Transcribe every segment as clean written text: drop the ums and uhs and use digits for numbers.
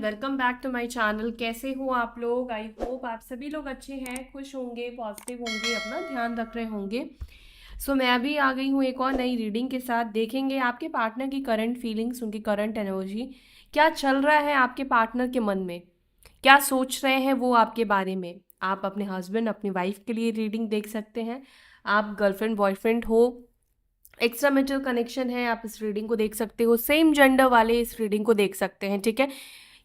Welcome back to my channel. कैसे हो आप लोग? आई होप आप सभी लोग अच्छे हैं, खुश होंगे, पॉजिटिव होंगे, अपना ध्यान रख रहे होंगे। मैं भी आ गई हूँ एक और नई रीडिंग के साथ। देखेंगे आपके पार्टनर की करंट फीलिंग्स, उनकी करंट एनर्जी, क्या चल रहा है आपके पार्टनर के मन में, क्या सोच रहे हैं वो आपके बारे में। आप अपने हस्बैंड, अपनी वाइफ के लिए रीडिंग देख सकते हैं। आप गर्लफ्रेंड बॉयफ्रेंड हो, एक्स्ट्रा मैरिटल कनेक्शन है, आप इस रीडिंग को देख सकते हो। सेम जेंडर वाले इस रीडिंग को देख सकते हैं, ठीक है।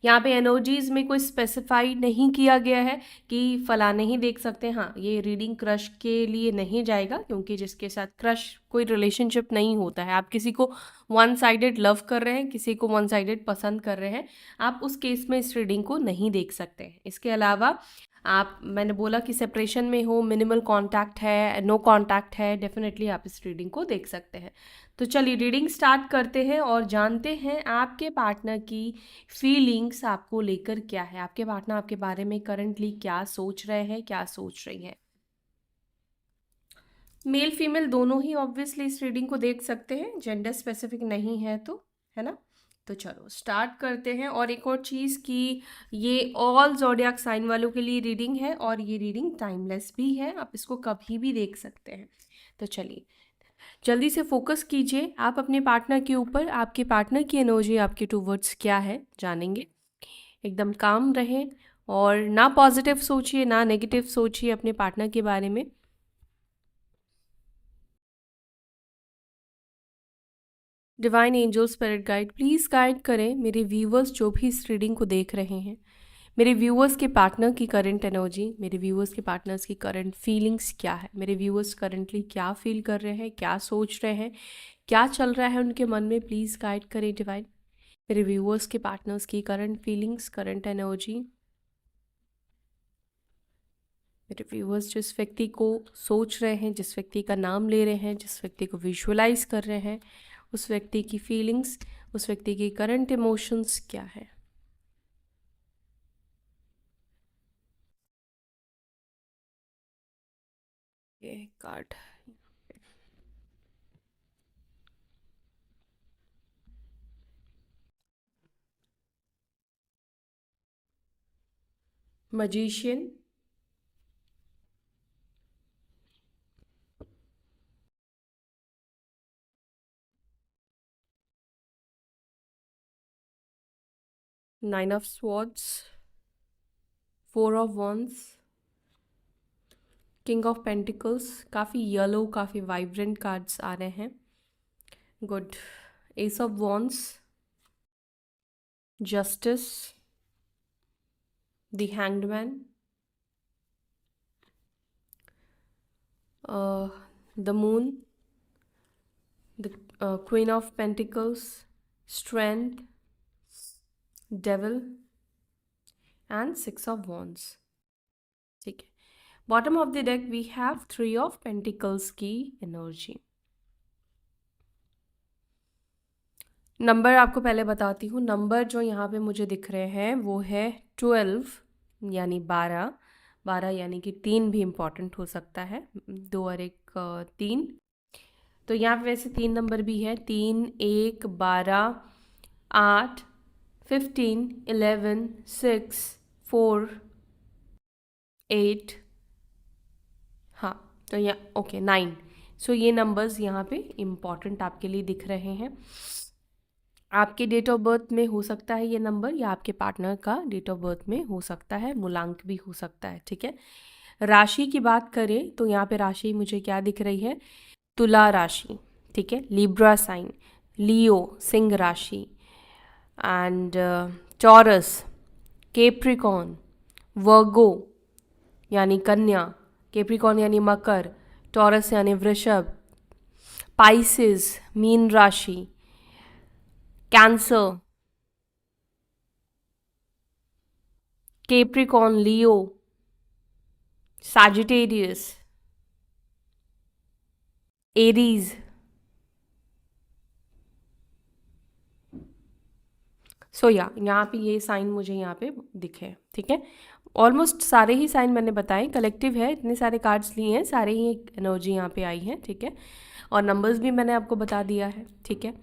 यहाँ पे एनर्जीज में कोई स्पेसिफाई नहीं किया गया है कि फलाने ही देख सकते हैं। हाँ, ये रीडिंग क्रश के लिए नहीं जाएगा, क्योंकि जिसके साथ क्रश कोई रिलेशनशिप नहीं होता है, आप किसी को वन साइडेड लव कर रहे हैं, किसी को वन साइडेड पसंद कर रहे हैं, आप उस केस में इस रीडिंग को नहीं देख सकते हैं। इसके अलावा आप, मैंने बोला कि सेपरेशन में हो, मिनिमल कांटेक्ट है, नो कांटेक्ट है, डेफिनेटली आप इस रीडिंग को देख सकते हैं। तो चलिए रीडिंग स्टार्ट करते हैं और जानते हैं आपके पार्टनर की फीलिंग्स आपको लेकर क्या है। आपके पार्टनर आपके बारे में करंटली क्या सोच रहे हैं, क्या सोच रही हैं। मेल फीमेल दोनों ही ऑब्वियसली इस रीडिंग को देख सकते हैं, जेंडर स्पेसिफिक नहीं है, तो है ना। तो चलो स्टार्ट करते हैं। और एक और चीज़ कि ये ऑल ज़ोडियाक साइन वालों के लिए रीडिंग है और ये रीडिंग टाइमलेस भी है, आप इसको कभी भी देख सकते हैं। तो चलिए जल्दी से फोकस कीजिए आप अपने पार्टनर के ऊपर। आपके पार्टनर की एनर्जी आपके टूवर्ड्स क्या है जानेंगे। एकदम काम रहें और ना पॉजिटिव सोचिए ना नेगेटिव सोचिए अपने पार्टनर के बारे में। Divine angel spirit guide please guide करें मेरे व्यूवर्स जो भी इस रीडिंग को देख रहे हैं, मेरे व्यूवर्स के पार्टनर की करंट एनर्जी, मेरे व्यूवर्स के पार्टनर्स की करंट फीलिंग्स क्या है, मेरे व्यूवर्स करंटली क्या फील कर रहे हैं, क्या सोच रहे हैं, क्या चल रहा है उनके मन में। प्लीज़ गाइड करें डिवाइन मेरे व्यूवर्स के पार्टनर्स की करंट फीलिंग्स, करंट एनर्जी। मेरे व्यूवर्स जिस व्यक्ति को सोच रहे हैं, जिस व्यक्ति का नाम ले रहे हैं, जिस व्यक्ति को विजुअलाइज कर रहे हैं, उस व्यक्ति की फीलिंग्स, उस व्यक्ति की करंट इमोशंस क्या है। ये card magician, nine of swords, four of wands, king of pentacles. काफ़ी येलो, काफ़ी वाइब्रेंट कार्ड्स आ रहे हैं। Good. Ace of wands, justice, the hanged man, the moon, the queen of pentacles, strength, devil and six of wands. ठीक है, bottom of the deck we have three of pentacles की एनर्जी। Number आपको पहले बताती हूँ। नंबर जो यहाँ पे मुझे दिख रहे हैं वो है 12, यानी 12। 12 यानी कि 3 भी इम्पॉर्टेंट हो सकता है, 2 और 1 3। तो यहाँ पे वैसे 3 नंबर भी है, 3, 1, 12, 8, 15, 11, 6, 4, 8, हाँ तो यहाँ ओके 9। सो ये नंबर्स यहाँ पे इम्पॉर्टेंट आपके लिए दिख रहे हैं। आपके डेट ऑफ बर्थ में हो सकता है ये नंबर, या आपके पार्टनर का डेट ऑफ बर्थ में हो सकता है, मूलांक भी हो सकता है, ठीक है। राशि की बात करें तो यहाँ पे राशि मुझे क्या दिख रही है, तुला राशि, ठीक है, लिब्रा साइन, लियो सिंह राशि, एंड टॉरस, केप्रिकॉन, वर्गो यानी कन्या, केप्रिकॉन यानी मकर, टॉरस यानी वृषभ, पाइसिस मीन राशि, कैंसर, केप्रिकॉन, लियो, सैजिटेरियस, एरीज। सो यहाँ पे ये साइन मुझे यहाँ पे दिखे, ठीक है। ऑलमोस्ट सारे ही साइन मैंने बताए, कलेक्टिव है, इतने सारे कार्ड्स लिए हैं, सारे ही एनर्जी यहाँ पे आई है, ठीक है। और नंबर्स भी मैंने आपको बता दिया है, ठीक है।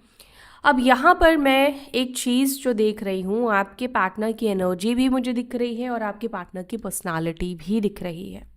अब यहाँ पर मैं एक चीज़ जो देख रही हूँ, आपके पार्टनर की एनर्जी भी मुझे दिख रही है और आपके पार्टनर की पर्सनालिटी भी दिख रही है।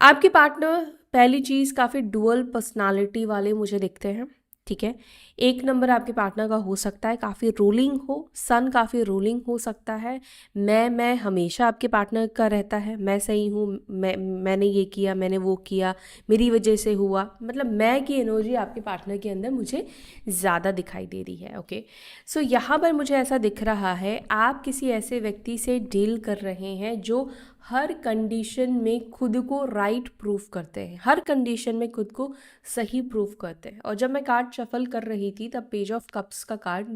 आपके पार्टनर पहली चीज़ काफ़ी डुअल पर्सनालिटी वाले मुझे दिखते हैं, ठीक है। एक नंबर आपके पार्टनर का हो सकता है काफ़ी रूलिंग हो, सन काफ़ी रूलिंग हो सकता है। मैं हमेशा आपके पार्टनर का रहता है, मैं सही हूँ, मैंने ये किया, मैंने वो किया, मेरी वजह से हुआ, मतलब मैं की एनर्जी आपके पार्टनर के अंदर मुझे ज़्यादा दिखाई दे रही है। ओके, सो यहाँ पर मुझे ऐसा दिख रहा है आप किसी ऐसे व्यक्ति से डील कर रहे हैं जो हर कंडीशन में खुद को राइट प्रूफ करते हैं, हर कंडीशन में खुद को सही प्रूफ करते हैं। और जब मैं कार्ड शफल कर रही थी तब पेज ऑफ कप्स का कार्ड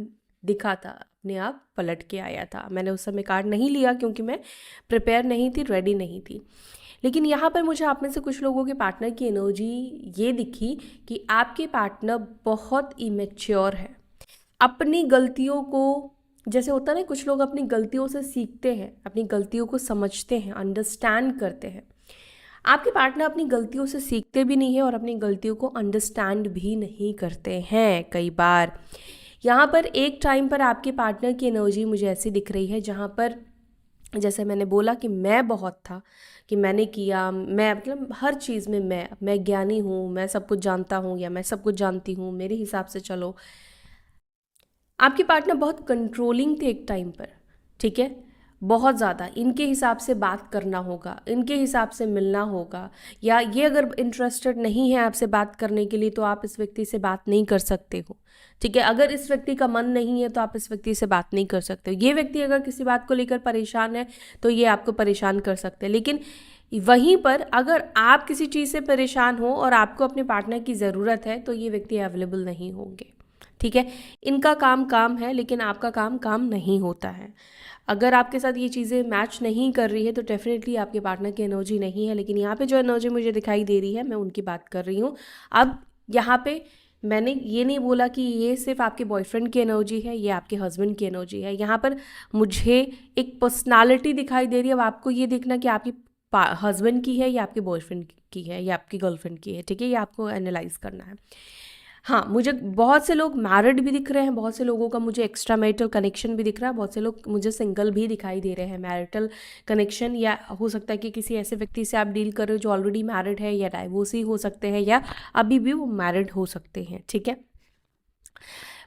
दिखा था, अपने आप पलट के आया था। मैंने उस समय कार्ड नहीं लिया क्योंकि मैं प्रिपेयर नहीं थी, रेडी नहीं थी। लेकिन यहाँ पर मुझे आप में से कुछ लोगों के पार्टनर की एनर्जी ये दिखी कि आपके पार्टनर बहुत इमेच्योर है। अपनी गलतियों को, जैसे होता है ना, कुछ लोग अपनी गलतियों से सीखते हैं, अपनी गलतियों को समझते हैं, अंडरस्टैंड करते हैं। आपके पार्टनर अपनी गलतियों से सीखते भी नहीं है और अपनी गलतियों को अंडरस्टैंड भी नहीं करते हैं कई बार। यहाँ पर एक टाइम पर आपके पार्टनर की एनर्जी मुझे ऐसी दिख रही है जहाँ पर, जैसे मैंने बोला कि मैं बहुत था, कि मैंने किया, मैं मतलब हर चीज़ में मैं ज्ञानी हूँ, मैं सब कुछ जानता हूँ या मैं सब कुछ जानती हूँ, मेरे हिसाब से चलो। आपके पार्टनर बहुत कंट्रोलिंग थे एक टाइम पर, ठीक है, बहुत ज़्यादा इनके हिसाब से बात करना होगा, इनके हिसाब से मिलना होगा, या ये अगर इंटरेस्टेड नहीं है आपसे बात करने के लिए तो आप इस व्यक्ति से बात नहीं कर सकते हो, ठीक है। अगर इस व्यक्ति का मन नहीं है तो आप इस व्यक्ति से बात नहीं कर सकते हो। ये व्यक्ति अगर किसी बात को लेकर परेशान है तो ये आपको परेशान कर सकते हैं। लेकिन वहीं पर अगर आप किसी चीज़ से परेशान हो और आपको अपने पार्टनर की ज़रूरत है तो ये व्यक्ति अवेलेबल नहीं होंगे, ठीक है। इनका काम काम है लेकिन आपका काम काम नहीं होता है। अगर आपके साथ ये चीज़ें मैच नहीं कर रही है तो डेफिनेटली आपके पार्टनर की एनर्जी नहीं है। लेकिन यहाँ पे जो एनर्जी मुझे दिखाई दे रही है मैं उनकी बात कर रही हूँ। अब यहाँ पे मैंने ये नहीं बोला कि ये सिर्फ आपके बॉयफ्रेंड की एनर्जी है, ये आपके हस्बैंड की एनर्जी है। यहाँ पर मुझे एक पर्सनालिटी दिखाई दे रही है। अब आपको ये देखना कि आपकी हस्बैंड की है या आपके बॉयफ्रेंड की है या आपकी गर्लफ्रेंड की है, ठीक है। ये आपको एनालाइज करना है। हाँ, मुझे बहुत से लोग मैरिड भी दिख रहे हैं, बहुत से लोगों का मुझे एक्स्ट्रा मैरिटल कनेक्शन भी दिख रहा है, बहुत से लोग मुझे सिंगल भी दिखाई दे रहे हैं। मैरिटल कनेक्शन, या हो सकता है कि किसी ऐसे व्यक्ति से आप डील कर रहे हो जो ऑलरेडी मैरिड है, या डाइवोर्सी हो सकते हैं, या अभी भी वो मैरिड हो सकते हैं, ठीक है।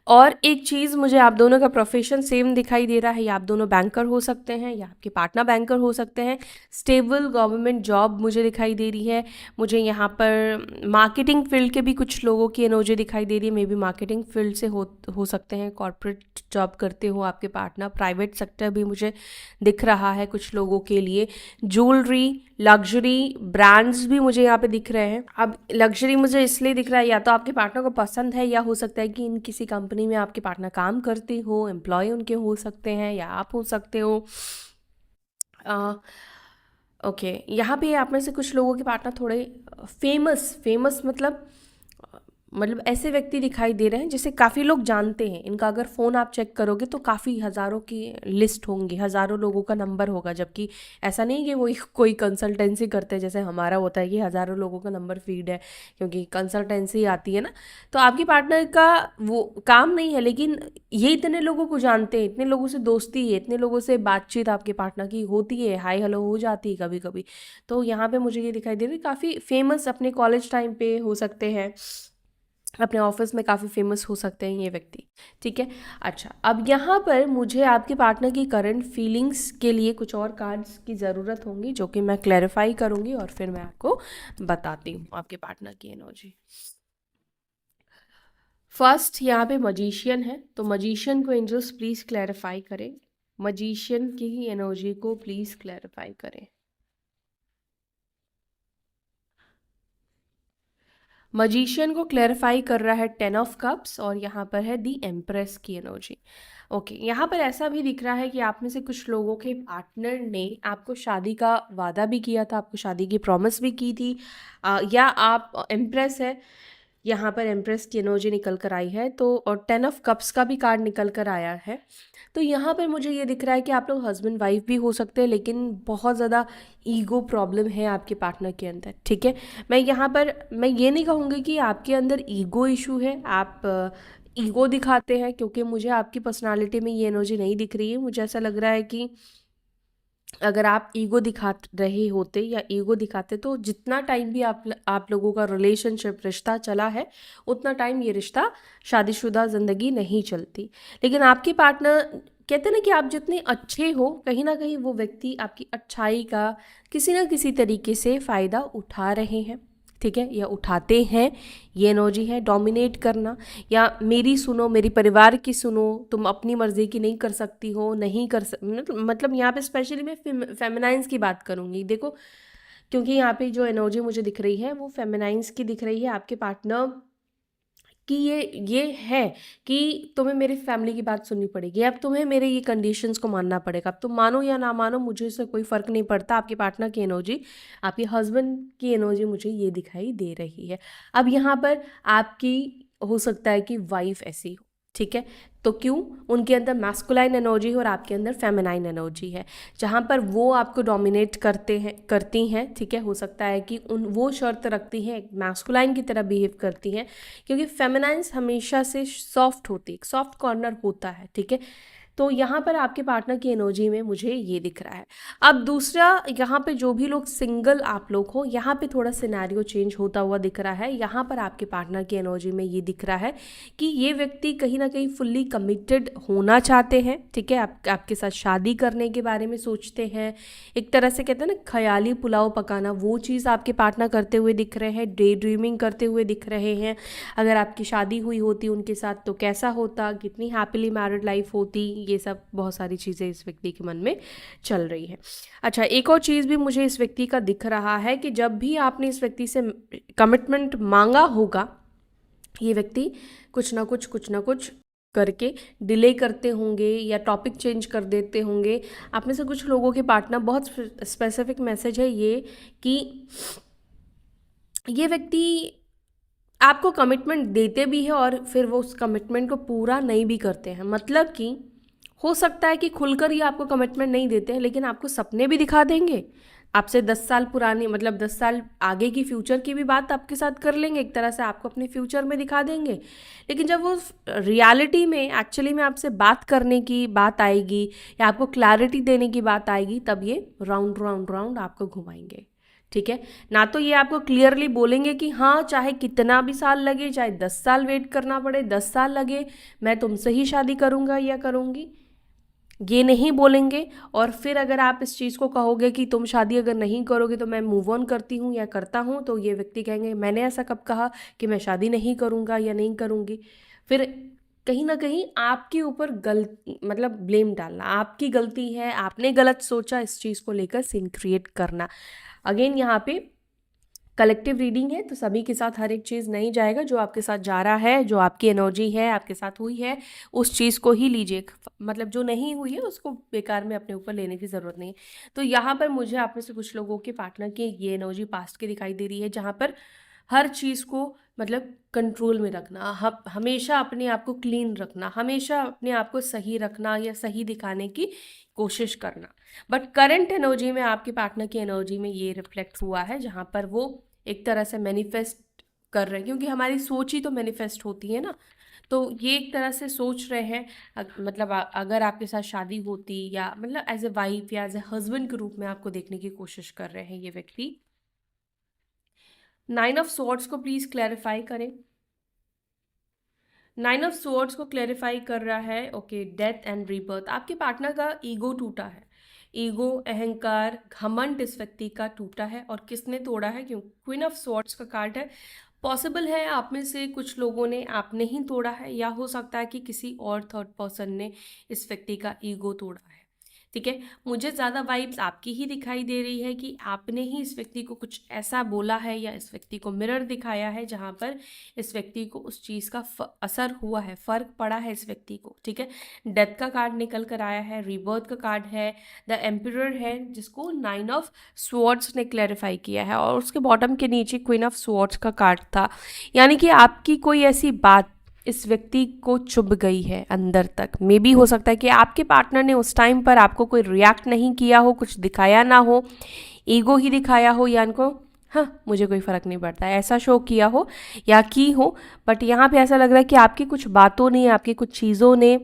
और एक चीज़, मुझे आप दोनों का प्रोफेशन सेम दिखाई दे रहा है, या आप दोनों बैंकर हो सकते हैं या आपके पार्टनर बैंकर हो सकते हैं। स्टेबल गवर्नमेंट जॉब मुझे दिखाई दे रही है। मुझे यहाँ पर मार्केटिंग फील्ड के भी कुछ लोगों की एनर्जी दिखाई दे रही है। मे बी मार्केटिंग फील्ड से हो सकते हैं, कॉर्पोरेट जॉब करते हो आपके पार्टनर। प्राइवेट सेक्टर भी मुझे दिख रहा है कुछ लोगों के लिए। ज्वेलरी, लग्जरी ब्रांड्स भी मुझे यहाँ पे दिख रहे हैं। अब लग्जरी मुझे इसलिए दिख रहा है, या तो आपके पार्टनर को पसंद है, या हो सकता है कि इन किसी कंपनी में आपके पार्टनर काम करते हो, एम्प्लॉय उनके हो सकते हैं, या आप हो सकते हो। ओके, यहाँ पे आप में से कुछ लोगों के पार्टनर थोड़े फेमस मतलब ऐसे व्यक्ति दिखाई दे रहे हैं जिसे काफ़ी लोग जानते हैं। इनका अगर फ़ोन आप चेक करोगे तो काफ़ी हज़ारों की लिस्ट होंगी, हज़ारों लोगों का नंबर होगा। जबकि ऐसा नहीं कि वो कोई कंसल्टेंसी करते हैं जैसे हमारा होता है कि हज़ारों लोगों का नंबर फीड है, क्योंकि कंसल्टेंसी आती है ना। तो आपके पार्टनर का वो काम नहीं है, लेकिन ये इतने लोगों को जानते हैं, इतने लोगों से दोस्ती है, इतने लोगों से बातचीत आपके पार्टनर की होती है, हाय हेलो हो जाती है कभी कभी। तो यहाँ पे मुझे ये दिखाई दे रही है काफ़ी फेमस, अपने कॉलेज टाइम पे हो सकते हैं, अपने ऑफिस में काफ़ी फेमस हो सकते हैं ये व्यक्ति, ठीक है। अच्छा, अब यहाँ पर मुझे आपके पार्टनर की करंट फीलिंग्स के लिए कुछ और कार्ड्स की ज़रूरत होंगी जो कि मैं क्लैरिफाई करूँगी और फिर मैं आपको बताती हूँ आपके पार्टनर की एनर्जी। फर्स्ट यहाँ पे मजिशियन है, तो मजिशियन को एंजल्स प्लीज़ क्लैरिफाई करें। मजिशियन की एनर्जी को प्लीज़ क्लैरिफाई करें। मजिशियन को क्लैरिफाई कर रहा है 10 ऑफ कप्स, और यहाँ पर है दी एम्प्रेस की एनर्जी। ओके, यहाँ पर ऐसा भी दिख रहा है कि आप में से कुछ लोगों के पार्टनर ने आपको शादी का वादा भी किया था, आपको शादी की प्रॉमिस भी की थी, या आप एम्प्रेस है यहाँ पर एम्प्रेस की एनर्जी निकल कर आई है, तो और 10 ऑफ कप्स का भी कार्ड निकल कर आया है। तो यहाँ पर मुझे ये दिख रहा है कि आप लोग हस्बैंड वाइफ भी हो सकते हैं, लेकिन बहुत ज़्यादा ईगो प्रॉब्लम है आपके पार्टनर के अंदर, ठीक है। मैं ये नहीं कहूँगी कि आपके अंदर ईगो इशू है, आप ईगो दिखाते हैं, क्योंकि मुझे आपकी पर्सनालिटी में ये एनर्जी नहीं दिख रही है। मुझे ऐसा लग रहा है कि अगर आप ईगो दिखा रहे होते या ईगो दिखाते, तो जितना टाइम भी आप लोगों का रिलेशनशिप रिश्ता चला है, उतना टाइम ये रिश्ता शादीशुदा ज़िंदगी नहीं चलती। लेकिन आपके पार्टनर कहते हैं ना कि आप जितने अच्छे हो, कहीं ना कहीं वो व्यक्ति आपकी अच्छाई का किसी ना किसी तरीके से फ़ायदा उठा रहे हैं, ठीक है, या उठाते हैं। ये एनर्जी है डोमिनेट करना, या मेरी सुनो, मेरी परिवार की सुनो, तुम अपनी मर्जी की नहीं कर सकती हो, नहीं कर मतलब यहाँ पे स्पेशली मैं फेमिनाइंस की बात करूँगी, देखो, क्योंकि यहाँ पे जो एनर्जी मुझे दिख रही है वो फेमिनाइंस की दिख रही है। आपके पार्टनर कि ये है कि तुम्हें मेरी फैमिली की बात सुननी पड़ेगी, अब तुम्हें मेरे ये कंडीशंस को मानना पड़ेगा, अब तुम मानो या ना मानो, मुझे इससे कोई फ़र्क नहीं पड़ता। आपके पार्टनर की एनर्जी, आपके हस्बैंड की एनर्जी मुझे ये दिखाई दे रही है। अब यहाँ पर आपकी हो सकता है कि वाइफ ऐसी हो, ठीक है, तो क्यों, उनके अंदर मैस्कुलाइन एनर्जी है और आपके अंदर फेमिनाइन एनर्जी है, जहाँ पर वो आपको डोमिनेट करती हैं, ठीक है। हो सकता है कि वो शर्त रखती हैं, मैस्कुलाइन की तरह बिहेव करती हैं, क्योंकि फेमिनाइन्स हमेशा से सॉफ्ट होती है, सॉफ्ट कॉर्नर होता है, ठीक है। तो यहाँ पर आपके पार्टनर की एनर्जी में मुझे ये दिख रहा है। अब दूसरा, यहाँ पे जो भी लोग सिंगल आप लोग हो, यहाँ पे थोड़ा सिनेरियो चेंज होता हुआ दिख रहा है। यहाँ पर आपके पार्टनर की एनर्जी में ये दिख रहा है कि ये व्यक्ति कहीं ना कहीं फुल्ली कमिटेड होना चाहते हैं, ठीक है, आपके साथ शादी करने के बारे में सोचते हैं। एक तरह से कहते हैं ना ख्याली पुलाव पकाना, वो चीज़ आपके पार्टनर करते हुए दिख रहे हैं, डे ड्रीमिंग करते हुए दिख रहे हैं। अगर आपकी शादी हुई होती उनके साथ तो कैसा होता, कितनी हैप्पीली मैरिड लाइफ होती, ये सब बहुत सारी चीज़ें इस व्यक्ति के मन में चल रही है। अच्छा, एक और चीज़ भी मुझे इस व्यक्ति का दिख रहा है कि जब भी आपने इस व्यक्ति से कमिटमेंट मांगा होगा, ये व्यक्ति कुछ ना कुछ करके डिले करते होंगे या टॉपिक चेंज कर देते होंगे। आप में से कुछ लोगों के पार्टनर, बहुत स्पेसिफिक मैसेज है ये कि ये व्यक्ति आपको कमिटमेंट देते भी है और फिर वो उस कमिटमेंट को पूरा नहीं भी करते हैं। मतलब कि हो सकता है कि खुलकर ये आपको कमिटमेंट नहीं देते हैं, लेकिन आपको सपने भी दिखा देंगे, आपसे 10 साल पुरानी, मतलब 10 साल आगे की फ्यूचर की भी बात आपके साथ कर लेंगे, एक तरह से आपको अपने फ्यूचर में दिखा देंगे। लेकिन जब वो रियलिटी में एक्चुअली में आपसे बात करने की बात आएगी या आपको क्लैरिटी देने की बात आएगी, तब ये राउंड राउंड राउंड आपको घुमाएंगे, ठीक है। ना तो ये आपको क्लियरली बोलेंगे कि हाँ, चाहे कितना भी साल लगे, चाहे 10 साल वेट करना पड़े, 10 साल लगे, मैं तुमसे ही शादी करूँगा या करूँगी, ये नहीं बोलेंगे। और फिर अगर आप इस चीज़ को कहोगे कि तुम शादी अगर नहीं करोगे तो मैं मूव ऑन करती हूँ या करता हूँ, तो ये व्यक्ति कहेंगे मैंने ऐसा कब कहा कि मैं शादी नहीं करूँगा या नहीं करूँगी। फिर कहीं ना कहीं आपके ऊपर मतलब ब्लेम डालना, आपकी गलती है, आपने गलत सोचा, इस चीज़ को लेकर सीन क्रिएट करना। अगेन यहाँ पे कलेक्टिव रीडिंग है, तो सभी के साथ हर एक चीज़ नहीं जाएगा, जो आपके साथ जा रहा है, जो आपकी एनर्जी है, आपके साथ हुई है, उस चीज़ को ही लीजिए। मतलब जो नहीं हुई है उसको बेकार में अपने ऊपर लेने की ज़रूरत नहीं है। तो यहाँ पर मुझे आप में से कुछ लोगों के पार्टनर की ये एनर्जी पास्ट की दिखाई दे रही है, जहाँ पर हर चीज़ को मतलब कंट्रोल में रखना, हमेशा अपने आप को क्लीन रखना, हमेशा अपने आप को सही रखना या सही दिखाने की कोशिश करना। बट करंट एनर्जी में आपके पार्टनर की एनर्जी में ये रिफ्लेक्ट हुआ है, जहाँ पर वो एक तरह से मैनिफेस्ट कर रहे हैं, क्योंकि हमारी सोच ही तो मैनिफेस्ट होती है ना। तो ये एक तरह से सोच रहे हैं, मतलब अगर आपके साथ शादी होती या मतलब एज ए वाइफ या एज ए हस्बैंड के रूप में आपको देखने की कोशिश कर रहे हैं ये व्यक्ति। 9 ऑफ स्वॉर्ड्स को प्लीज क्लैरिफाई करें। 9 ऑफ स्वॉर्ड्स को क्लैरिफाई कर रहा है, ओके, डेथ एंड रीबर्थ। आपके पार्टनर का ईगो टूटा है, ईगो, अहंकार, घमंड इस व्यक्ति का टूटा है। और किसने तोड़ा है? क्यों? क्वीन ऑफ स्वॉर्ड्स का कार्ड है। पॉसिबल है आप में से कुछ लोगों ने, आपने ही तोड़ा है, या हो सकता है कि किसी और थर्ड पर्सन ने इस व्यक्ति का ईगो तोड़ा है, ठीक है, मुझे ज़्यादा वाइब्स आपकी ही दिखाई दे रही है कि आपने ही इस व्यक्ति को कुछ ऐसा बोला है या इस व्यक्ति को मिरर दिखाया है जहाँ पर इस व्यक्ति को उस चीज़ का असर हुआ है, फ़र्क पड़ा है इस व्यक्ति को। ठीक है, डेथ का कार्ड निकल कर आया है, रीबर्थ का कार्ड है, द एम्परर है जिसको 9 ऑफ स्वॉर्ड्स ने क्लैरिफाई किया है, और उसके बॉटम के नीचे क्वीन ऑफ स्वॉर्ड्स का कार्ड था। यानी कि आपकी कोई ऐसी बात इस व्यक्ति को चुभ गई है अंदर तक। मे बी हो सकता है कि आपके पार्टनर ने उस टाइम पर आपको कोई रिएक्ट नहीं किया हो, कुछ दिखाया ना हो, ईगो ही दिखाया हो, या इनको हाँ मुझे कोई फ़र्क नहीं पड़ता है ऐसा शो किया हो या की हो। बट यहाँ पे ऐसा लग रहा है कि आपकी कुछ बातों ने, आपकी कुछ चीज़ों ने,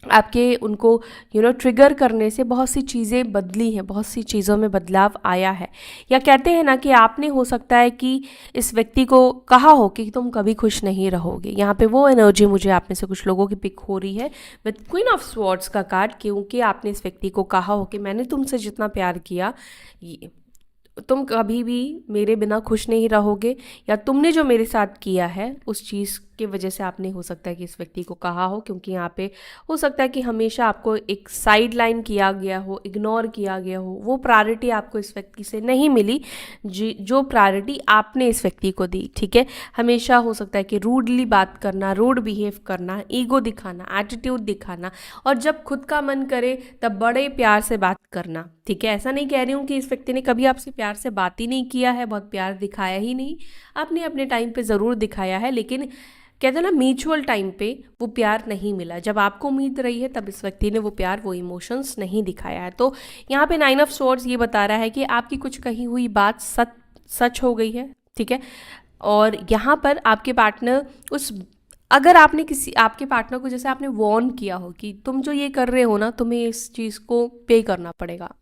आपके उनको ट्रिगर करने से बहुत सी चीज़ें बदली हैं, बहुत सी चीज़ों में बदलाव आया है। या कहते हैं ना कि आपने हो सकता है कि इस व्यक्ति को कहा हो कि तुम कभी खुश नहीं रहोगे। यहाँ पे वो एनर्जी मुझे आप में से कुछ लोगों की पिक हो रही है विद क्वीन ऑफ स्वॉर्ड्स का कार्ड, क्योंकि आपने इस व्यक्ति को कहा हो कि मैंने तुमसे जितना प्यार किया तुम कभी भी मेरे बिना खुश नहीं रहोगे, या तुमने जो मेरे साथ किया है उस चीज़ की वजह से आपने हो सकता है कि इस व्यक्ति को कहा हो, क्योंकि यहाँ पे हो सकता है कि हमेशा आपको एक साइड लाइन किया गया हो, इग्नोर किया गया हो, वो प्रायोरिटी आपको इस व्यक्ति से नहीं मिली जो प्रायोरिटी आपने इस व्यक्ति को दी। ठीक है, हमेशा हो सकता है कि रूडली बात करना, रूड बिहेव करना, ईगो दिखाना, एटीट्यूड दिखाना, और जब खुद का मन करे तब बड़े प्यार से बात करना। ठीक है, ऐसा नहीं कह रही हूँ कि इस व्यक्ति ने कभी आपसे प्यार से बात ही नहीं किया है, बहुत प्यार दिखाया ही नहीं, आपने अपने टाइम पे ज़रूर दिखाया है, लेकिन कहते हैं ना म्यूचुअल टाइम पे वो प्यार नहीं मिला। जब आपको उम्मीद रही है तब इस व्यक्ति ने वो प्यार, वो इमोशंस नहीं दिखाया है। तो यहाँ पे 9 ऑफ स्वॉर्ड्स ये बता रहा है कि आपकी कुछ कही हुई बात सच हो गई है। ठीक है, और यहाँ पर आपके पार्टनर अगर आपने आपके पार्टनर को जैसे आपने वार्न किया हो कि तुम जो ये कर रहे हो ना, तुम्हें इस चीज़ को पे करना पड़ेगा,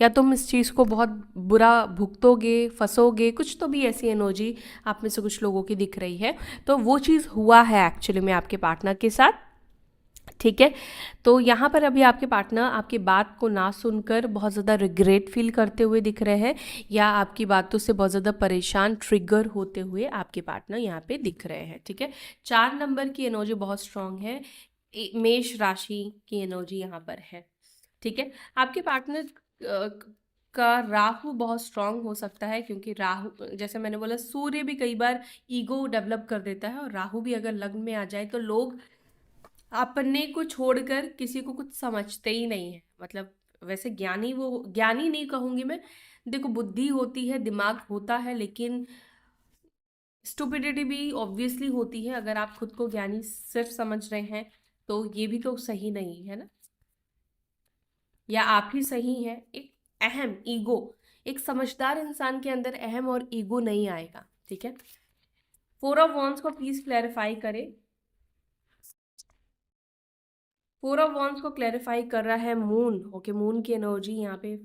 या तुम इस चीज़ को बहुत बुरा भुगतोगे, फंसोगे, कुछ तो भी ऐसी एनर्जी आप में से कुछ लोगों की दिख रही है, तो वो चीज़ हुआ है एक्चुअली में आपके पार्टनर के साथ। ठीक है, तो यहाँ पर अभी आपके पार्टनर आपकी बात को ना सुनकर बहुत ज़्यादा रिग्रेट फील करते हुए दिख रहे हैं, या आपकी बातों से बहुत ज़्यादा परेशान, ट्रिगर होते हुए आपके पार्टनर यहाँ पे दिख रहे हैं। ठीक है, 4 नंबर की एनर्जी बहुत स्ट्रांग है, मेष राशि की एनर्जी यहाँ पर है। ठीक है, आपके पार्टनर का राहु बहुत स्ट्रांग हो सकता है, क्योंकि राहु, जैसे मैंने बोला, सूर्य भी कई बार ईगो डेवलप कर देता है, और राहु भी अगर लग्न में आ जाए तो लोग अपने को छोड़कर किसी को कुछ समझते ही नहीं है। मतलब वैसे ज्ञानी नहीं कहूँगी मैं, देखो बुद्धि होती है, दिमाग होता है, लेकिन स्टुपिडिटी भी ऑब्वियसली होती है। अगर आप खुद को ज्ञानी सिर्फ समझ रहे हैं तो ये भी तो सही नहीं है ना, या आप ही सही हैं। एक अहम ईगो, एक समझदार इंसान के अंदर अहम और ईगो नहीं आएगा। ठीक है, 4 ऑफ वॉन्ड्स को प्लीज क्लैरिफाई करें। 4 ऑफ वॉन्ड्स को क्लैरिफाई कर रहा है मून। ओके, मून की एनर्जी यहाँ पे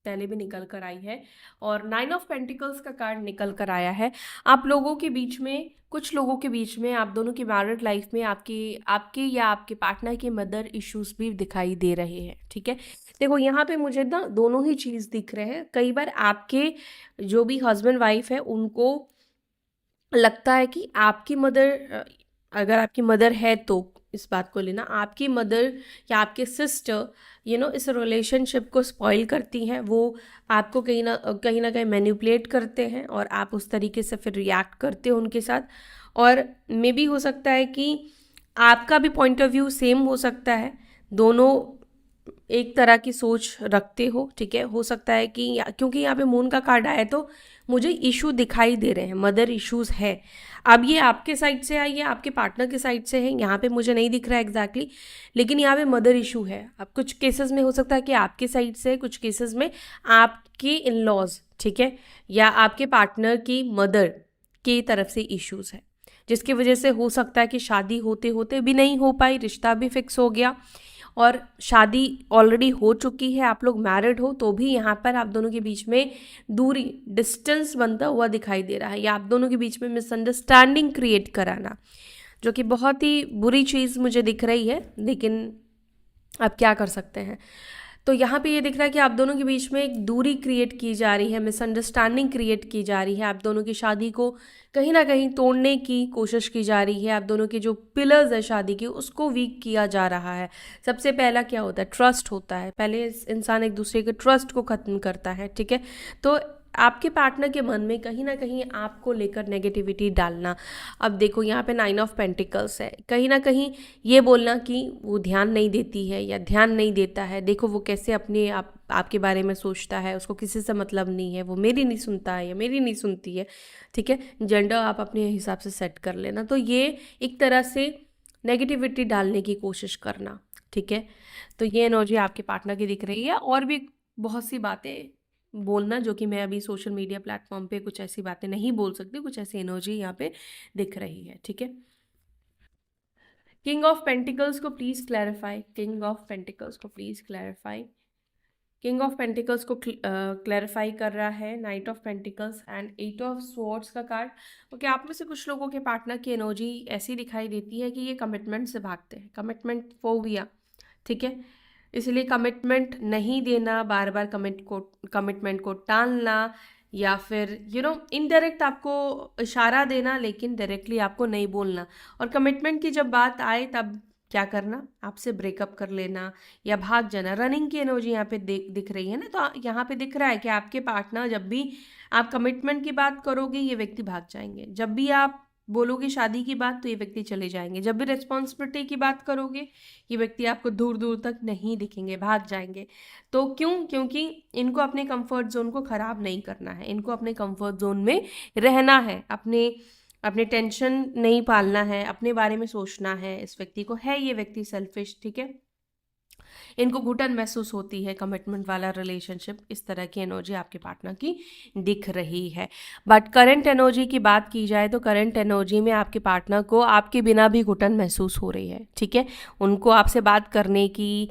पहले भी निकल कर आई है, और 9 ऑफ पेंटिकल्स का कार्ड निकल कर आया है। आप लोगों के बीच में, कुछ लोगों के बीच में, आप दोनों की मैरिड लाइफ में आपके या आपके पार्टनर के मदर इश्यूज भी दिखाई दे रहे हैं। ठीक है, देखो यहाँ पे मुझे ना दोनों ही चीज़ दिख रहे हैं। कई बार आपके जो भी हस्बैंड वाइफ है उनको लगता है कि आपकी मदर, अगर आपकी मदर है तो इस बात को लेना, आपकी मदर या आपके सिस्टर इस रिलेशनशिप को स्पॉइल करती हैं। वो आपको कहीं ना कहीं मैनिपुलेट करते हैं, और आप उस तरीके से फिर रिएक्ट करते हो उनके साथ। और मे भी हो सकता है कि आपका भी पॉइंट ऑफ व्यू सेम हो सकता है, दोनों एक तरह की सोच रखते हो। ठीक है, हो सकता है कि क्योंकि यहाँ पे मून का कार्ड आया तो मुझे इशू दिखाई दे रहे हैं, मदर इश्यूज है। अब ये आपके साइड से है या आपके पार्टनर के साइड से है, यहाँ पे मुझे नहीं दिख रहा है एग्जैक्टली, लेकिन यहाँ पे मदर इशू है। अब कुछ केसेस में हो सकता है कि आपके साइड से, कुछ केसेस में आपके इन लॉज, ठीक है, या आपके पार्टनर की मदर की तरफ से इश्यूज है, जिसकी वजह से हो सकता है कि शादी होते होते भी नहीं हो पाई, रिश्ता भी फिक्स हो गया, और शादी ऑलरेडी हो चुकी है, आप लोग मैरिड हो, तो भी यहाँ पर आप दोनों के बीच में दूरी, डिस्टेंस बनता हुआ दिखाई दे रहा है, या आप दोनों के बीच में मिसअंडरस्टैंडिंग क्रिएट कराना, जो कि बहुत ही बुरी चीज़ मुझे दिख रही है, लेकिन आप क्या कर सकते हैं। तो यहाँ पे ये दिख रहा है कि आप दोनों के बीच में एक दूरी क्रिएट की जा रही है, मिसअंडरस्टैंडिंग क्रिएट की जा रही है, आप दोनों की शादी को कहीं ना कहीं तोड़ने की कोशिश की जा रही है, आप दोनों के जो पिलर्स है शादी के उसको वीक किया जा रहा है। सबसे पहला क्या होता है? ट्रस्ट होता है। पहले इंसान एक दूसरे के ट्रस्ट को ख़त्म करता है, ठीक है। तो आपके पार्टनर के मन में कहीं ना कहीं आपको लेकर नेगेटिविटी डालना। अब देखो यहाँ पे 9 ऑफ पेंटिकल्स है, कहीं ना कहीं ये बोलना कि वो ध्यान नहीं देती है या ध्यान नहीं देता है, देखो वो कैसे अपने आपके बारे में सोचता है, उसको किसी से मतलब नहीं है, वो मेरी नहीं सुनता है या मेरी नहीं सुनती है, ठीक है। जेंडर आप अपने हिसाब से सेट कर लेना। तो ये एक तरह से नेगेटिविटी डालने की कोशिश करना, ठीक है। तो ये एनर्जी आपके पार्टनर की दिख रही है। और भी बहुत सी बातें बोलना जो कि मैं अभी सोशल मीडिया प्लेटफॉर्म पे कुछ ऐसी बातें नहीं बोल सकती, कुछ ऐसी एनर्जी यहाँ पे दिख रही है, ठीक है। किंग ऑफ पेंटिकल्स को please clarify, king of pentacles को please clarify. King of pentacles को क्लैरिफाई कर रहा है knight of pentacles and 8 of swords का कार्ड। ओके, आप में से कुछ लोगों के पार्टनर की एनर्जी ऐसी दिखाई देती है कि ये कमिटमेंट से भागते हैं, कमिटमेंट फोबिया, ठीक है। इसलिए कमिटमेंट नहीं देना, बार बार कमिटमेंट को टालना, या फिर इनडायरेक्ट आपको इशारा देना लेकिन डायरेक्टली आपको नहीं बोलना। और कमिटमेंट की जब बात आए तब क्या करना? आपसे ब्रेकअप कर लेना या भाग जाना। रनिंग की एनर्जी यहाँ पे दिख रही है ना, तो यहाँ पे दिख रहा है कि आपके पार्टनर जब भी आप कमिटमेंट की बात करोगे ये व्यक्ति भाग जाएंगे, जब भी आप बोलोगे शादी की बात तो ये व्यक्ति चले जाएंगे, जब भी रिस्पॉन्सिबिलिटी की बात करोगे ये व्यक्ति आपको दूर दूर तक नहीं दिखेंगे, भाग जाएंगे। तो क्यों? क्योंकि इनको अपने कंफर्ट जोन को ख़राब नहीं करना है, इनको अपने कंफर्ट जोन में रहना है, अपने अपने टेंशन नहीं पालना है, अपने बारे में सोचना है। इस व्यक्ति को है ये व्यक्ति सेल्फिश, ठीक है। इनको घुटन महसूस होती है कमिटमेंट वाला रिलेशनशिप, इस तरह की एनर्जी आपके पार्टनर की दिख रही है। बट करंट एनर्जी की बात की जाए तो करंट एनर्जी में आपके पार्टनर को आपके बिना भी घुटन महसूस हो रही है, ठीक है। उनको आपसे बात करने की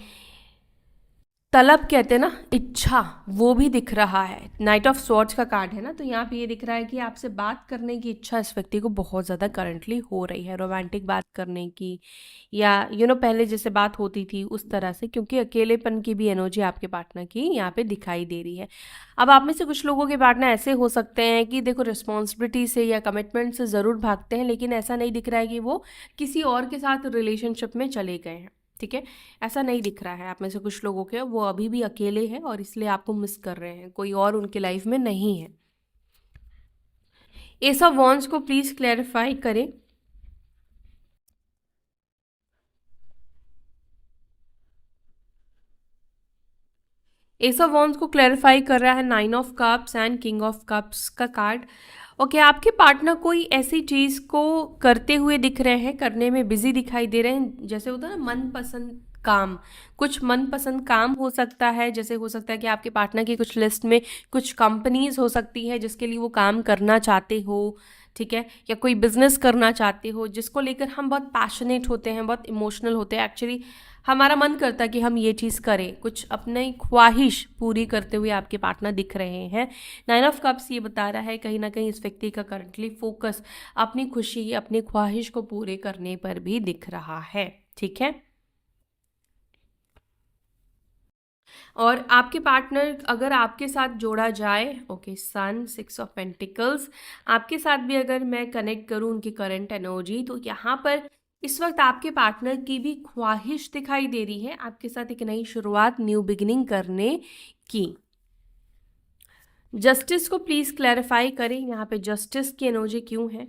तलब कहते हैं ना, इच्छा, वो भी दिख रहा है। नाइट ऑफ स्वॉर्ड्स का कार्ड है ना, तो यहाँ पे ये दिख रहा है कि आपसे बात करने की इच्छा इस व्यक्ति को बहुत ज़्यादा करंटली हो रही है, रोमांटिक बात करने की, या पहले जैसे बात होती थी उस तरह से, क्योंकि अकेलेपन की भी एनर्जी आपके पार्टनर की यहाँ पे दिखाई दे रही है। अब आप में से कुछ लोगों के पार्टनर ऐसे हो सकते हैं कि देखो रिस्पॉन्सिबिलिटी से या कमिटमेंट से ज़रूर भागते हैं, लेकिन ऐसा नहीं दिख रहा है कि वो किसी और के साथ रिलेशनशिप में चले गए हैं, ठीक है। ऐसा नहीं दिख रहा है। आप में से कुछ लोगों के वो अभी भी अकेले हैं और इसलिए आपको मिस कर रहे हैं, कोई और उनके लाइफ में नहीं है। एस ऑफ वॉन्ड्स को प्लीज क्लैरिफाई करें। एस ऑफ वॉन्ड्स को क्लैरिफाई कर रहा है 9 of cups and king of cups का कार्ड। ओके, आपके पार्टनर कोई ऐसी चीज़ को करते हुए दिख रहे हैं, करने में बिजी दिखाई दे रहे हैं, जैसे होता है ना मनपसंद काम, कुछ मनपसंद काम हो सकता है। जैसे हो सकता है कि आपके पार्टनर की कुछ लिस्ट में कुछ कंपनीज हो सकती है जिसके लिए वो काम करना चाहते हो, ठीक है, या कोई बिजनेस करना चाहते हो जिसको लेकर हम बहुत पैशनेट होते हैं, बहुत इमोशनल होते हैं। एक्चुअली हमारा मन करता है कि हम ये चीज़ करें, कुछ अपनी ख्वाहिश पूरी करते हुए आपके पार्टनर दिख रहे हैं। 9 ऑफ कप्स ये बता रहा है कहीं ना कहीं इस व्यक्ति का करंटली फोकस अपनी खुशी, अपनी ख्वाहिश को पूरे करने पर भी दिख रहा है, ठीक है। और आपके पार्टनर अगर आपके साथ जोड़ा जाए, ओके, सन, 6 ऑफ पेंटिकल्स, आपके साथ भी अगर मैं कनेक्ट करूं उनकी करंट एनर्जी, तो यहाँ पर इस वक्त आपके पार्टनर की भी ख्वाहिश दिखाई दे रही है आपके साथ एक नई शुरुआत, न्यू बिगिनिंग करने की। जस्टिस को प्लीज क्लैरिफाई करें, यहाँ पे जस्टिस की एनर्जी क्यों है?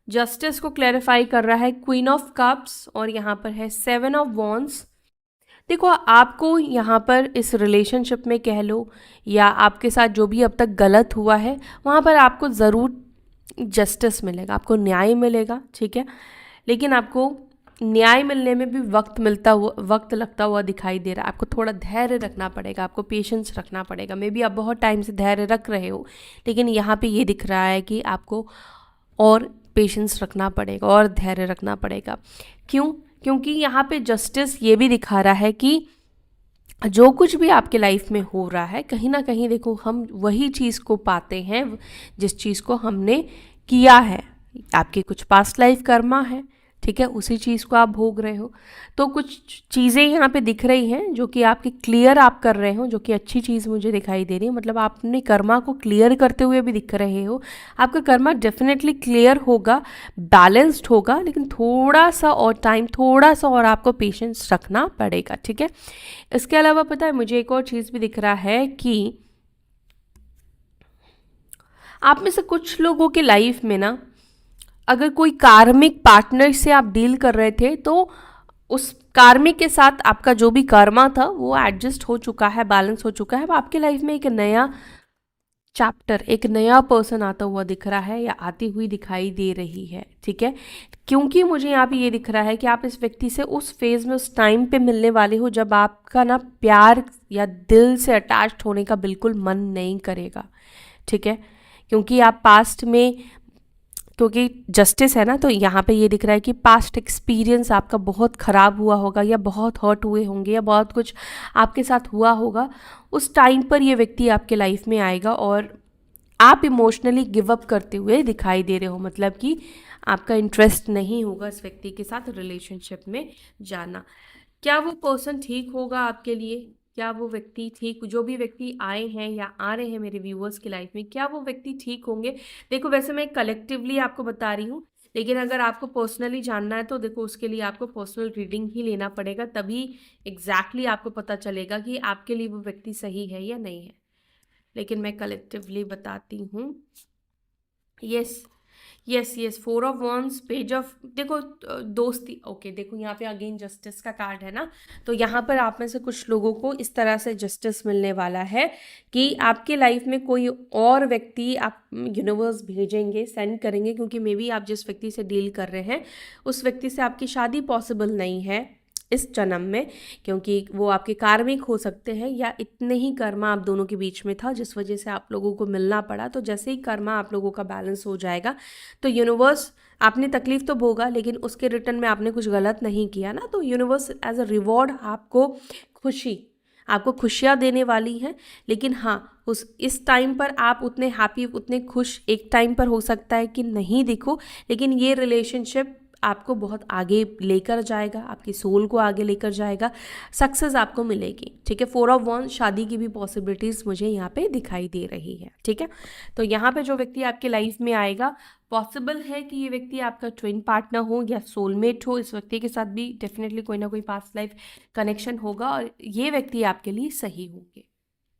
जस्टिस को क्लैरिफाई कर रहा है क्वीन ऑफ कप्स और यहाँ पर है 7 ऑफ वॉन्ड्स। देखो, आपको यहाँ पर इस रिलेशनशिप में कह लो या आपके साथ जो भी अब तक गलत हुआ है वहाँ पर आपको ज़रूर जस्टिस मिलेगा, आपको न्याय मिलेगा, ठीक है। लेकिन आपको न्याय मिलने में भी वक्त लगता हुआ दिखाई दे रहा है। आपको थोड़ा धैर्य रखना पड़ेगा, आपको पेशेंस रखना पड़ेगा। मे बी आप बहुत टाइम से धैर्य रख रहे हो, लेकिन यहाँ पे ये दिख रहा है कि आपको और पेशेंस रखना पड़ेगा और धैर्य रखना पड़ेगा। क्यों? क्योंकि यहाँ पे जस्टिस ये भी दिखा रहा है कि जो कुछ भी आपके लाइफ में हो रहा है कहीं ना कहीं देखो हम वही चीज़ को पाते हैं जिस चीज़ को हमने किया है। आपके कुछ पास्ट लाइफ कर्मा है, ठीक है, उसी चीज़ को आप भोग रहे हो। तो कुछ चीज़ें यहाँ पे दिख रही हैं जो कि आपकी क्लियर आप कर रहे हो, जो कि अच्छी चीज़ मुझे दिखाई दे रही है। मतलब आप अपने कर्मा को क्लियर करते हुए भी दिख रहे हो। आपका कर्मा डेफिनेटली क्लियर होगा, बैलेंस्ड होगा, लेकिन थोड़ा सा और टाइम, थोड़ा सा और आपको पेशेंस रखना पड़ेगा। ठीक है, इसके अलावा पता है मुझे एक और चीज़ भी दिख रहा है कि आप में से कुछ लोगों के लाइफ में ना, अगर कोई कार्मिक पार्टनर से आप डील कर रहे थे तो उस कार्मिक के साथ आपका जो भी कर्मा था वो एडजस्ट हो चुका है, बैलेंस हो चुका है। अब आपके लाइफ में एक नया चैप्टर, एक नया पर्सन आता हुआ दिख रहा है या आती हुई दिखाई दे रही है। ठीक है, क्योंकि मुझे यहाँ पे ये दिख रहा है कि आप इस व्यक्ति से उस फेज में, उस टाइम पे मिलने वाले हो जब आपका ना प्यार या दिल से अटैच्ड होने का बिल्कुल मन नहीं करेगा। ठीक है, क्योंकि आप पास्ट में, क्योंकि जस्टिस है ना, तो यहाँ पे ये दिख रहा है कि पास्ट एक्सपीरियंस आपका बहुत ख़राब हुआ होगा या बहुत हर्ट हुए होंगे या बहुत कुछ आपके साथ हुआ होगा। उस टाइम पर ये व्यक्ति आपके लाइफ में आएगा और आप इमोशनली गिव अप करते हुए दिखाई दे रहे हो। मतलब कि आपका इंटरेस्ट नहीं होगा इस व्यक्ति के साथ रिलेशनशिप में जाना। क्या वो पर्सन ठीक होगा आपके लिए? क्या वो व्यक्ति ठीक, जो भी व्यक्ति आए हैं या आ रहे हैं मेरे व्यूअर्स की लाइफ में, क्या वो व्यक्ति ठीक होंगे? देखो, वैसे मैं कलेक्टिवली आपको बता रही हूँ, लेकिन अगर आपको पर्सनली जानना है तो देखो उसके लिए आपको पर्सनल रीडिंग ही लेना पड़ेगा, तभी एग्जैक्टली आपको पता चलेगा कि आपके लिए वो व्यक्ति सही है या नहीं है। लेकिन मैं कलेक्टिवली बताती हूँ। Yes, yes, yes, 4 of wands, page of, देखो दोस्ती। ओके, देखो यहाँ पे अगेन जस्टिस का कार्ड है ना, तो यहाँ पर आप में से कुछ लोगों को इस तरह से जस्टिस मिलने वाला है कि आपके लाइफ में कोई और व्यक्ति आप यूनिवर्स भेजेंगे, सेंड करेंगे, क्योंकि मे बी आप जिस व्यक्ति से डील कर रहे हैं उस व्यक्ति से आपकी शादी पॉसिबल नहीं है इस जन्म में, क्योंकि वो आपके कार्मिक हो सकते हैं या इतने ही कर्मा आप दोनों के बीच में था जिस वजह से आप लोगों को मिलना पड़ा। तो जैसे ही कर्मा आप लोगों का बैलेंस हो जाएगा तो यूनिवर्स, आपने तकलीफ तो भोगा लेकिन उसके रिटर्न में आपने कुछ गलत नहीं किया ना, तो यूनिवर्स एज अ रिवॉर्ड आपको खुशियाँ देने वाली हैं। लेकिन हाँ, इस टाइम पर आप उतने हैप्पी, उतने खुश एक टाइम पर हो सकता है कि नहीं दिखो, लेकिन ये रिलेशनशिप आपको बहुत आगे लेकर जाएगा, आपकी सोल को आगे लेकर जाएगा, सक्सेस आपको मिलेगी। ठीक है, 4 ऑफ वॉन्ड्स, शादी की भी पॉसिबिलिटीज़ मुझे यहाँ पे दिखाई दे रही है। ठीक है, तो यहाँ पे जो व्यक्ति आपके लाइफ में आएगा, पॉसिबल है कि ये व्यक्ति आपका ट्विन पार्टनर हो या सोलमेट हो। इस व्यक्ति के साथ भी डेफिनेटली कोई ना कोई पास्ट लाइफ कनेक्शन होगा और ये व्यक्ति आपके लिए सही होंगे,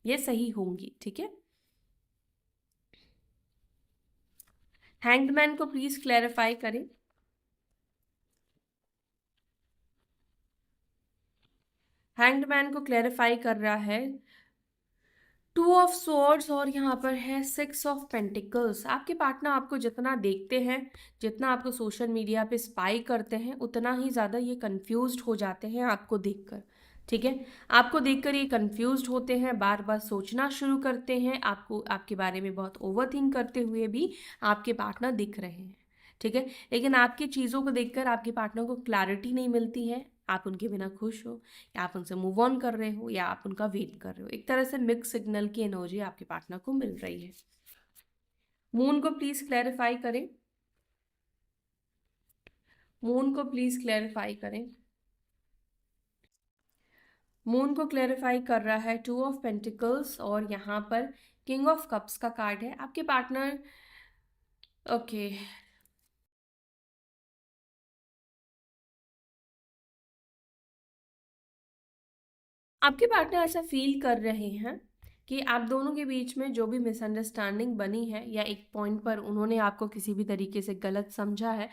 ये सही होंगी। ठीक है, हैंग्ड मैन को प्लीज क्लैरिफाई करें। हैंग्ड मैन को क्लैरिफाई कर रहा है 2 ऑफ स्वॉर्ड्स और यहाँ पर है 6 ऑफ पेंटिकल्स। आपके पार्टनर आपको जितना देखते हैं, जितना आपको सोशल मीडिया पे स्पाई करते हैं, उतना ही ज़्यादा ये कंफ्यूज्ड हो जाते हैं आपको देखकर। ठीक है, आपको देखकर ये कंफ्यूज्ड होते हैं, बार बार सोचना शुरू करते हैं, आपको आपके बारे में बहुत ओवर थिंक करते हुए भी आपके पार्टनर दिख रहे हैं। ठीक है, लेकिन आपकी चीज़ों को देखकर आपके पार्टनर को क्लैरिटी नहीं मिलती है। आप उनके बिना खुश हो या आप उनसे मूव ऑन कर रहे हो या आप उनका वेट कर रहे हो। एक तरह से मिक्स सिग्नल की एनर्जी आपके पार्टनर को मिल रही है। मून को प्लीज क्लैरिफाई करें। मून को प्लीज क्लैरिफाई करें। मून को क्लैरिफाई कर रहा है 2 ऑफ पेंटिकल्स और यहाँ पर किंग ऑफ कप्स का कार्ड है। आपके पार्टनर, ओके, आपके पार्टनर ऐसा फील कर रहे हैं कि आप दोनों के बीच में जो भी मिसअंडरस्टैंडिंग बनी है या एक पॉइंट पर उन्होंने आपको किसी भी तरीके से गलत समझा है,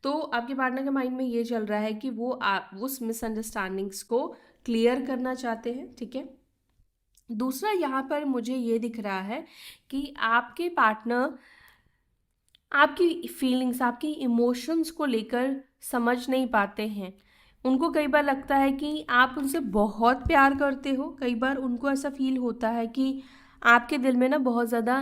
तो आपके पार्टनर के माइंड में ये चल रहा है कि वो आप उस मिसअंडरस्टैंडिंग्स को क्लियर करना चाहते हैं। ठीक है, दूसरा यहाँ पर मुझे ये दिख रहा है कि आपके पार्टनर आपकी फीलिंग्स, आपकी इमोशंस को लेकर समझ नहीं पाते हैं। उनको कई बार लगता है कि आप उनसे बहुत प्यार करते हो, कई बार उनको ऐसा फील होता है कि आपके दिल में ना बहुत ज़्यादा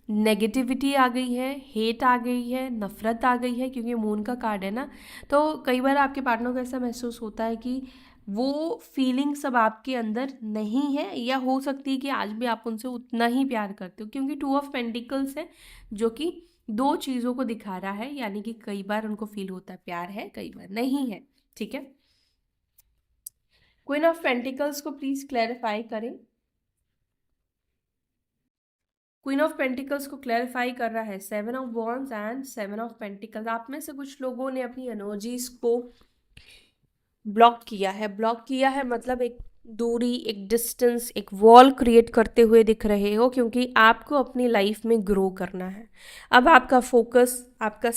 नेगेटिविटी आ गई है, हेट आ गई है, नफ़रत आ गई है, क्योंकि मून का कार्ड है ना। तो कई बार आपके पार्टनर को ऐसा महसूस होता है कि वो फीलिंग्स अब आपके अंदर नहीं है, या हो सकती है कि आज भी आप उनसे उतना ही प्यार करते हो, क्योंकि टू ऑफ पेंटिकल्स है जो कि दो चीज़ों को दिखा रहा है, यानी कि कई बार उनको फील होता है प्यार है, कई बार नहीं है। ठीक है, क्वीन ऑफ पेंटिकल्स को प्लीज क्लैरिफाई करें। क्वीन ऑफ पेंटिकल्स को क्लैरिफाई कर रहा है seven of wands and seven of pentacles. आप में से कुछ लोगों ने अपनी एनर्जीज को ब्लॉक किया है। ब्लॉक किया है मतलब एक दूरी, एक डिस्टेंस, एक वॉल क्रिएट करते हुए दिख रहे हो, क्योंकि आपको अपनी लाइफ में ग्रो करना है। अब आपका फोकस, आपका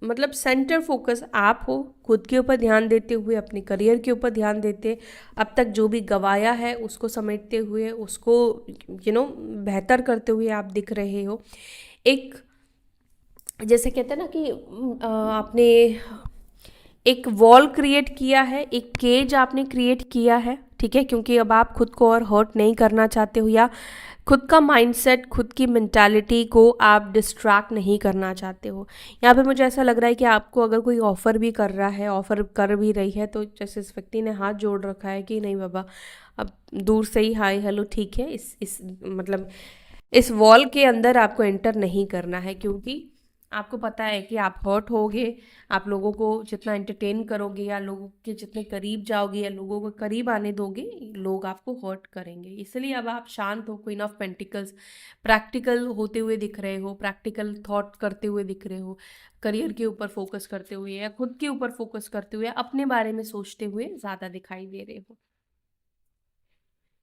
मतलब सेंटर फोकस आप हो, खुद के ऊपर ध्यान देते हुए, अपने करियर के ऊपर ध्यान देते, अब तक जो भी गवाया है उसको समेटते हुए, उसको बेहतर करते हुए आप दिख रहे हो। एक जैसे कहते हैं ना कि आपने एक वॉल क्रिएट किया है, एक केज आपने क्रिएट किया है। ठीक है, क्योंकि अब आप खुद को और हर्ट नहीं करना चाहते हो, या खुद का माइंडसेट, खुद की मेंटालिटी को आप डिस्ट्रैक्ट नहीं करना चाहते हो। यहाँ पे मुझे ऐसा लग रहा है कि आपको अगर कोई ऑफ़र भी कर रहा है, ऑफ़र कर भी रही है, तो जैसे इस व्यक्ति ने हाथ जोड़ रखा है कि नहीं बाबा, अब दूर से ही हाय हेलो ठीक है, इस मतलब इस वॉल के अंदर आपको एंटर नहीं करना है, क्योंकि आपको पता है कि आप हर्ट होगे। आप लोगों को जितना एंटरटेन करोगे, या लोगों के जितने करीब जाओगे, या लोगों को करीब आने दोगे, लोग आपको हर्ट करेंगे। इसलिए अब आप शांत हो। क्वीन ऑफ पेंटिकल्स प्रैक्टिकल होते हुए दिख रहे हो, प्रैक्टिकल थॉट करते हुए दिख रहे हो, करियर के ऊपर फोकस करते हुए, या खुद के ऊपर फोकस करते हुए, अपने बारे में सोचते हुए ज़्यादा दिखाई दे रहे हो,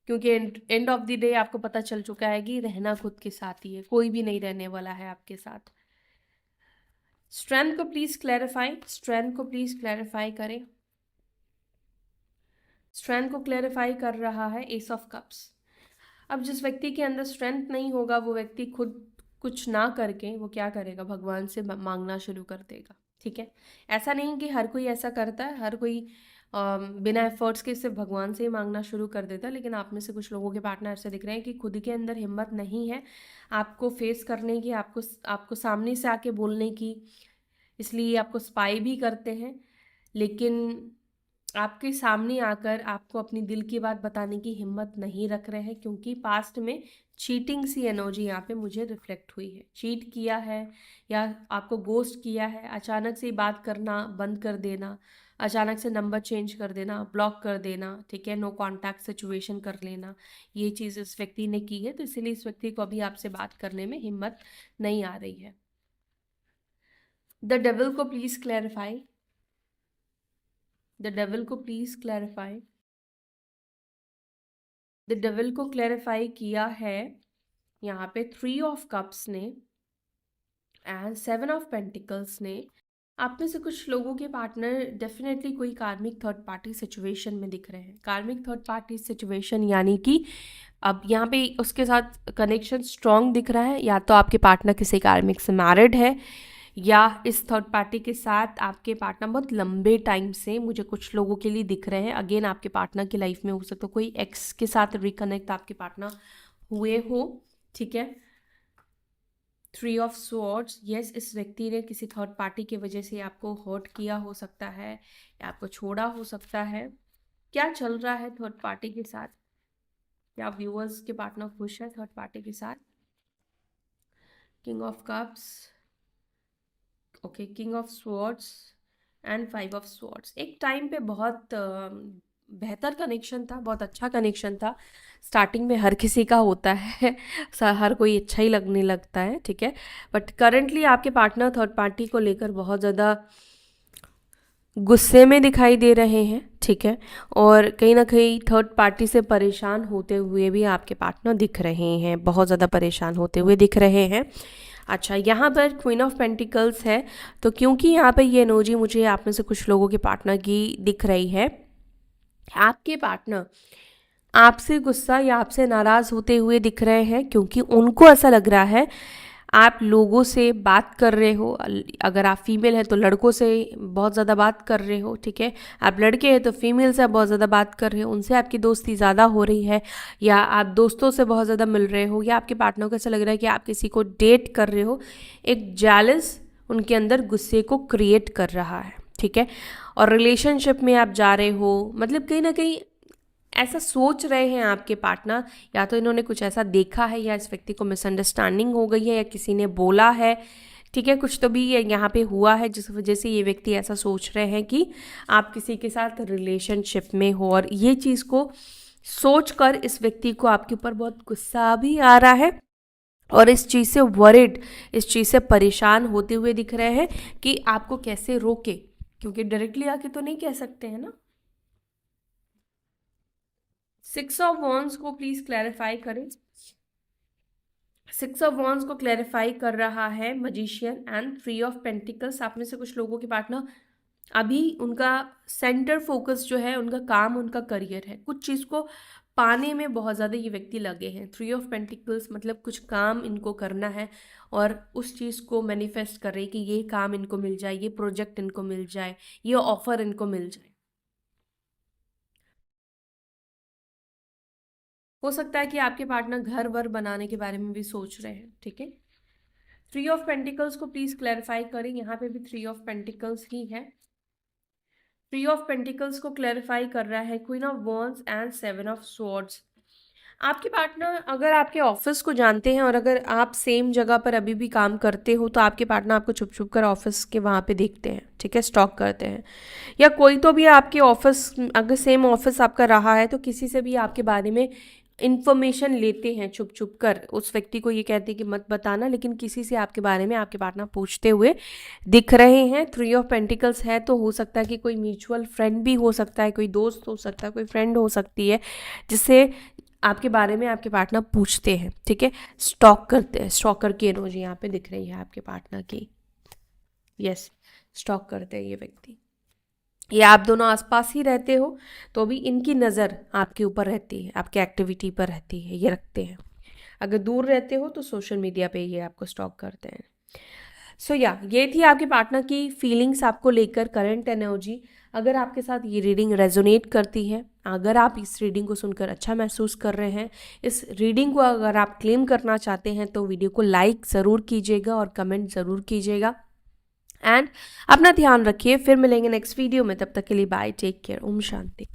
क्योंकि एंड ऑफ द डे आपको पता चल चुका है कि रहना खुद के साथ ही है, कोई भी नहीं रहने वाला है आपके साथ। स्ट्रेंथ को प्लीज क्लैरिफाई, स्ट्रेंथ को प्लीज क्लैरिफाई करें। स्ट्रेंथ को क्लैरिफाई कर रहा है एस ऑफ कप्स। अब जिस व्यक्ति के अंदर स्ट्रेंथ नहीं होगा, वो व्यक्ति खुद कुछ ना करके वो क्या करेगा, भगवान से मांगना शुरू कर देगा। ठीक है, ऐसा नहीं कि हर कोई ऐसा करता है, हर कोई बिना एफर्ट्स के सिर्फ भगवान से ही मांगना शुरू कर देता है, लेकिन आप में से कुछ लोगों के पार्टनर ऐसे दिख रहे हैं कि खुद के अंदर हिम्मत नहीं है आपको फेस करने की, आपको सामने से आके बोलने की, इसलिए आपको स्पाई भी करते हैं, लेकिन आपके सामने आकर आपको अपनी दिल की बात बताने की हिम्मत नहीं रख रहे हैं, क्योंकि पास्ट में चीटिंग सी एनर्जी यहाँ पे मुझे रिफ्लेक्ट हुई है। चीट किया है, या आपको गोस्ट किया है, अचानक से बात करना बंद कर देना, अचानक से नंबर चेंज कर देना, ब्लॉक कर देना, ठीक है, नो कॉन्टैक्ट सिचुएशन कर लेना, ये चीज़ इस व्यक्ति ने की है। तो इसीलिए इस व्यक्ति को अभी आपसे बात करने में हिम्मत नहीं आ रही है। द डेविल को प्लीज क्लैरिफाई, द डेविल को प्लीज क्लैरिफाई। द डेविल को क्लैरिफाई किया है यहाँ पे थ्री ऑफ कप्स ने एंड सेवन ऑफ पेंटिकल्स ने। आप में से कुछ लोगों के पार्टनर डेफिनेटली कोई कार्मिक थर्ड पार्टी सिचुएशन में दिख रहे हैं। कार्मिक थर्ड पार्टी सिचुएशन यानी कि अब यहाँ पे उसके साथ कनेक्शन स्ट्रॉन्ग दिख रहा है, या तो आपके पार्टनर किसी कार्मिक से मैरिड है, या इस थर्ड पार्टी के साथ आपके पार्टनर बहुत लंबे टाइम से, मुझे कुछ लोगों के लिए दिख रहे हैं, अगेन आपके पार्टनर की लाइफ में हो सकता है कोई एक्स के साथ रिकनेक्ट आपके पार्टनर हुए हो। ठीक है, थ्री ऑफ स्वॉर्ड्स, यस, इस व्यक्ति ने किसी थर्ड पार्टी की वजह से आपको हर्ट किया हो सकता है, या आपको छोड़ा हो सकता है। क्या चल रहा है थर्ड पार्टी के साथ? क्या व्यूअर्स के पार्टनर खुश है थर्ड पार्टी के साथ? King of cups, okay, king of swords and five of swords. एक टाइम पे बहुत बेहतर कनेक्शन था, बहुत अच्छा कनेक्शन था। स्टार्टिंग में हर किसी का होता है हर कोई अच्छा ही लगने लगता है, ठीक है, बट करंटली आपके पार्टनर थर्ड पार्टी को लेकर बहुत ज़्यादा गुस्से में दिखाई दे रहे हैं। ठीक है, और कहीं ना कहीं थर्ड पार्टी से परेशान होते हुए भी आपके पार्टनर दिख रहे हैं, बहुत ज़्यादा परेशान होते हुए दिख रहे हैं। अच्छा, यहाँ पर क्वीन ऑफ पेंटिकल्स है, तो क्योंकि यहाँ पर ये एनर्जी मुझे आप में से कुछ लोगों के पार्टनर की दिख रही है, आपके पार्टनर आपसे गुस्सा या आपसे नाराज़ होते हुए दिख रहे हैं, क्योंकि उनको ऐसा लग रहा है आप लोगों से बात कर रहे हो। अगर आप फीमेल हैं तो लड़कों से बहुत ज़्यादा बात कर रहे हो, ठीक है, आप लड़के हैं तो फीमेल से बहुत ज़्यादा बात कर रहे हो, उनसे आपकी दोस्ती ज़्यादा हो रही है, या आप दोस्तों से बहुत ज़्यादा मिल रहे हो, या आपके पार्टनर को ऐसा लग रहा है कि आप किसी को डेट कर रहे हो। एक जेलस उनके अंदर गुस्से को क्रिएट कर रहा है। ठीक ठीक है। और रिलेशनशिप में आप जा रहे हो, मतलब कहीं ना कहीं ऐसा सोच रहे हैं आपके पार्टनर, या तो इन्होंने कुछ ऐसा देखा है, या इस व्यक्ति को मिसअंडरस्टैंडिंग हो गई है, या किसी ने बोला है, ठीक है, कुछ तो भी यहाँ पे हुआ है जिस वजह से ये व्यक्ति ऐसा सोच रहे हैं कि आप किसी के साथ रिलेशनशिप में हो। और ये चीज़ को सोचकर इस व्यक्ति को आपके ऊपर बहुत गुस्सा भी आ रहा है, और इस चीज़ से वरिड, इस चीज़ से परेशान होते हुए दिख रहे हैं कि आपको कैसे रोके, क्योंकि डायरेक्टली आके तो नहीं कह सकते हैं ना। 6 ऑफ वॉन्ड्स को प्लीज क्लैरिफाई करें। 6 ऑफ वॉन्ड्स को क्लैरिफाई कर रहा है मजिशियन एंड 3 ऑफ पेंटिकल्स। आप में से कुछ लोगों के पार्टनर अभी उनका सेंटर फोकस जो है उनका काम, उनका करियर है, कुछ चीज़ को पाने में बहुत ज़्यादा ये व्यक्ति लगे हैं। 3 ऑफ पेंटिकल्स मतलब कुछ काम इनको करना है और उस चीज़ को मैनिफेस्ट कर रहे हैं कि ये काम इनको मिल जाए, ये प्रोजेक्ट इनको मिल जाए, ये ऑफर इनको मिल जाए। हो सकता है कि आपके पार्टनर घर वर बनाने के बारे में भी सोच रहे हैं, ठीक है। 3 ऑफ पेंटिकल्स को प्लीज क्लैरिफाई करें। यहाँ पे भी 3 ऑफ पेंटिकल्स ही है। 3 ऑफ पेंटिकल्स को क्लैरिफाई कर रहा है queen of wands and 7 of swords. आपके पार्टनर अगर आपके ऑफिस को जानते हैं और अगर आप सेम जगह पर अभी भी काम करते हो तो आपके पार्टनर आपको छुप छुप कर ऑफिस के वहाँ पे देखते हैं, ठीक है, स्टॉक करते हैं। या कोई तो भी आपके ऑफिस, अगर सेम ऑफिस आपका रहा है तो किसी से भी आपके बारे में इन्फॉर्मेशन लेते हैं छुप छुप कर। उस व्यक्ति को ये कहते हैं कि मत बताना, लेकिन किसी से आपके बारे में आपके पार्टनर पूछते हुए दिख रहे हैं। 3 ऑफ पेंटिकल्स है तो हो सकता है कि कोई म्यूचुअल फ्रेंड भी हो सकता है, कोई दोस्त हो सकता है, कोई फ्रेंड हो सकती है जिससे आपके बारे में आपके पार्टनर पूछते हैं, ठीक है, स्टॉक करते हैं। स्टॉकर की एनर्जी यहाँ पे दिख रही है आपके पार्टनर की। यस, स्टॉक करते हैं ये व्यक्ति। या आप दोनों आसपास ही रहते हो तो भी इनकी नज़र आपके ऊपर रहती है, आपके एक्टिविटी पर रहती है, ये रखते हैं। अगर दूर रहते हो तो सोशल मीडिया पे ये आपको स्टॉक करते हैं। सो ये थी आपके पार्टनर की फीलिंग्स आपको लेकर, करंट एनर्जी। अगर आपके साथ ये रीडिंग रेजोनेट करती है, अगर आप इस रीडिंग को सुनकर अच्छा महसूस कर रहे हैं, इस रीडिंग को अगर आप क्लेम करना चाहते हैं तो वीडियो को लाइक ज़रूर कीजिएगा और कमेंट ज़रूर कीजिएगा। एंड अपना ध्यान रखिए, फिर मिलेंगे नेक्स्ट वीडियो में। तब तक के लिए bye, take care, Om Shanti.